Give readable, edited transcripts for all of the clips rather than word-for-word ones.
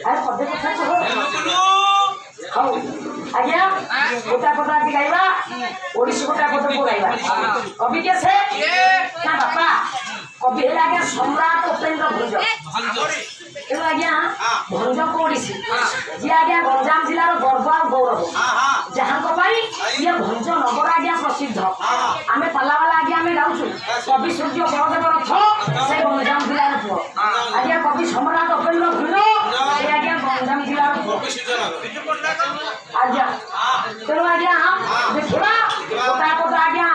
ଆରେ ପଦେ କଥା କୁହ। ହଉ ଆଜ୍ଞା ଗୋଟା ପଦ ଆଜି ଗାଇବା ଓଡ଼ିଶୀ ଗୋଟା ପଦକୁ ଗାଇବା। କବି କିଏ ସେ ନା ବାପା କବି ହେଲେ ଆଜ୍ଞା ସମ୍ରାଟ ଉପେନ୍ଦ୍ର ଭଞ୍ଜ। ତେଣୁ ଆଜ୍ଞା ଭଞ୍ଜକୁ ଓଡ଼ିଶୀ ଯିଏ ଆଜ୍ଞା ଗଞ୍ଜାମ ଜିଲ୍ଲାର ଗର୍ବ ଆଉ ଗୌରବ ଯାହାଙ୍କ ପାଇଁ ଇଏ ଭଞ୍ଜ ନଗର ଆଜ୍ଞା ପ୍ରସିଦ୍ଧ। ଆମେ ପାଲାବାଲା ଆଜ୍ଞା ଆମେ ଗାଉଛୁ କବି ସୂର୍ଯ୍ୟ ବଳଦେବ ରଥ ସେ ଗଞ୍ଜାମ ଜିଲ୍ଲାର ପୁଅ ଆଜ୍ଞା କବି ସମ୍ରାଟ ଉପେନ୍ଦ୍ର ଭଞ୍ଜ ସେ ଆଜ୍ଞା ଗଞ୍ଜାମ ଜିଲ୍ଲାର ପୁଅ ଆଜ୍ଞା। ତେଣୁ ଆଜ୍ଞା ଦେଖିବା ଗୋଟା ପଦ ଆଜ୍ଞା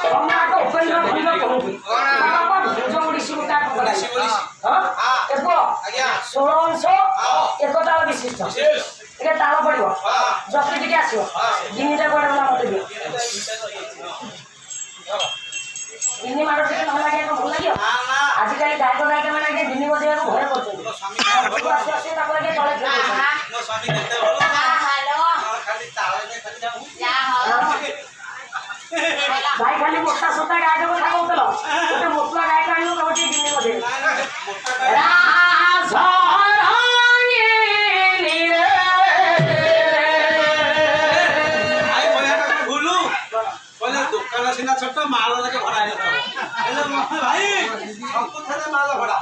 ସମ୍ରାଟ ଉପେନ୍ଦ୍ର ଭଞ୍ଜ କହନ୍ତି ବାପା ଭଞ୍ଜ ଓଡ଼ିଶୀ ଗୋଟା ପଦ ଏକ 16 ଅଂଶ ଏକ ତାଳ ବିଶିଷ୍ଟ ଟିକେ ତାଳ ପଡିବ ଜପି ଟିକେ ଆସିବ ଜିନିଟା କୁଆଡେ ଗଲା ମତେ ଦିଅ ଜିନି ମାଡ଼ ଟିକେ ନ ଲାଗେ ଭଲ ଲାଗିବ। ଆଜିକାଲି ଗାୟକ ଗାୟିକା ମାନେ ଆଜ୍ଞା ଜିନି ବଜେଇବାକୁ ଭୟ କରୁଛନ୍ତି ଆସି ଆସି ତାକୁ ଆଜ୍ଞା ତଳେ ଭାଇ ଖାଲି ମୋଟା ସୋଟା ଗାୟକ କଥା କହୁଥିଲ ଗୋଟେ ମୋଟା ଗାୟକ ଆଣିବ ତମେ ଟିକେ ଜିନି ବଜେଇବ। ସିନା ଛୋଟ ମାଳ ଲାଗେ ଭଡ଼ା ହେଲେ ଭାଇ ସବୁଥିରେ ମାଳ ଭଡ଼ା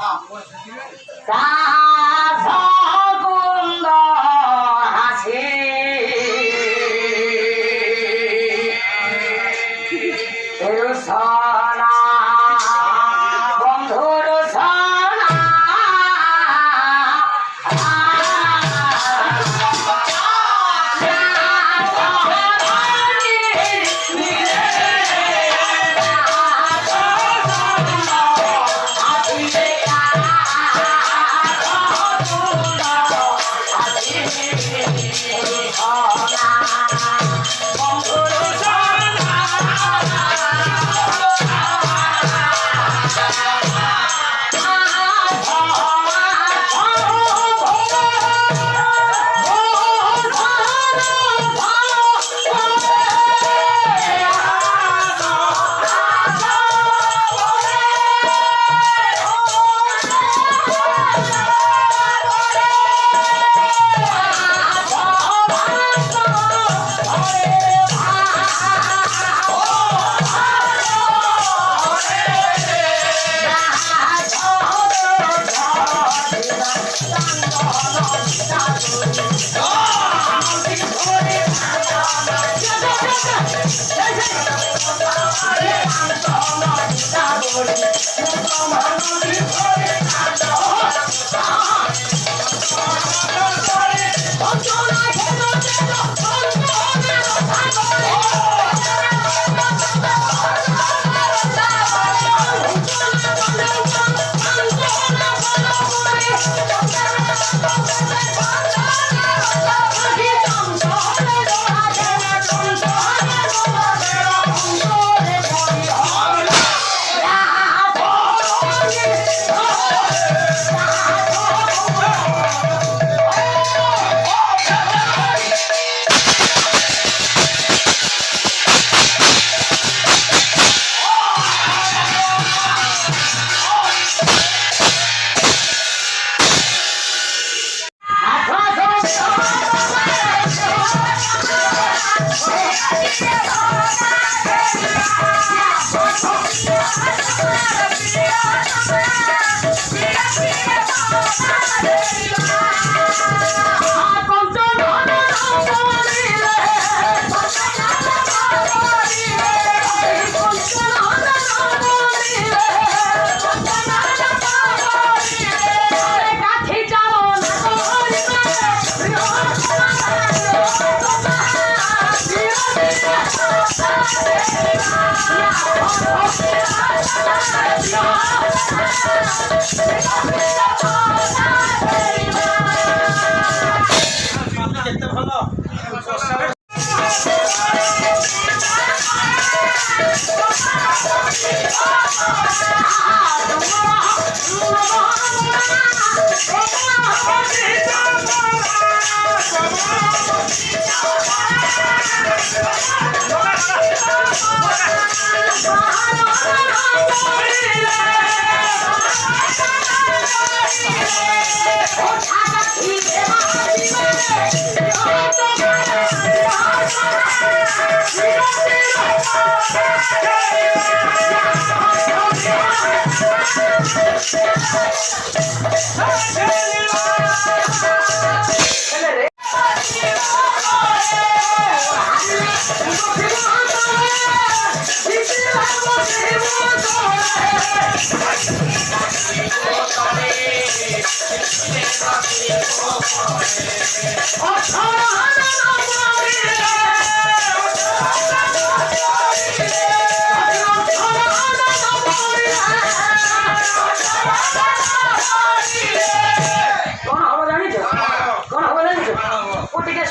Oh,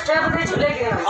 ଷ୍ଟେପ୍ ଦେଇ ଝୁଲେଇକି ନେବ